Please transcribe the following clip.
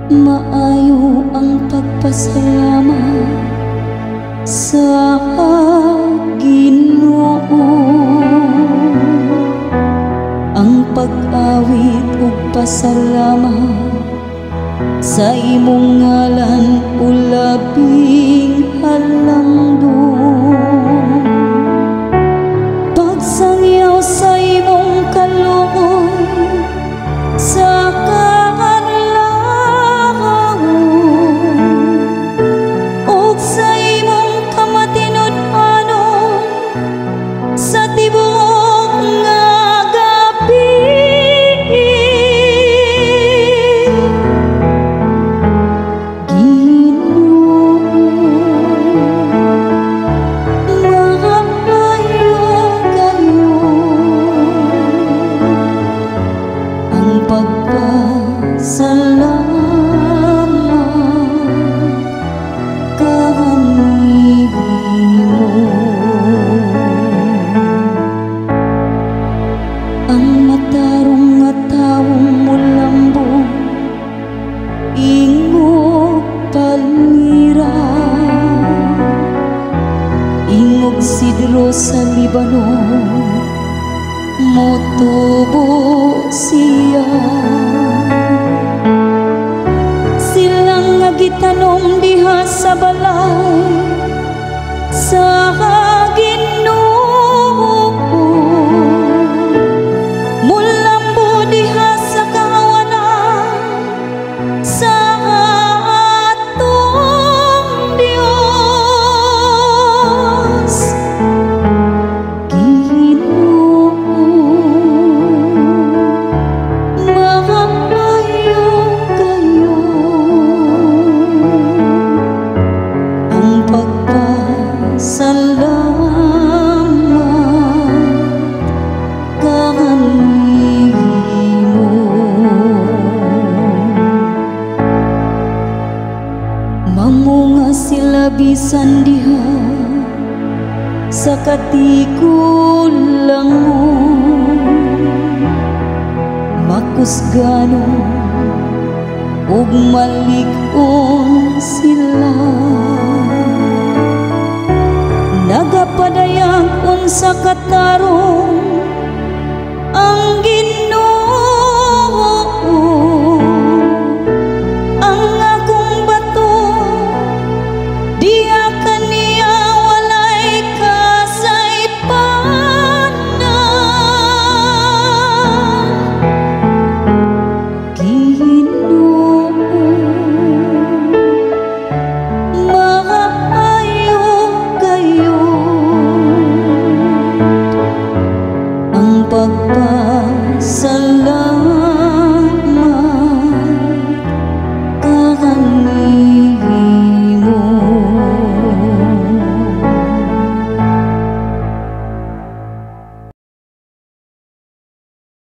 Maayo ang pagpasalamat sa Ginoo, ang pag-awit ug pasalamat sa imong ngalan o labing halangdon. Pagsangyaw sa imong kaluoy sa sidro sa Libanon, motubo siya. Silang nga gitanom diha sa balay sa Ginoo, mulambo diha sa kahawanan sa atong Dios. Mamunga sila bisan diha sa katigulangon, makusgano ug malig-on sila. Nagapadayag unsa katarong ang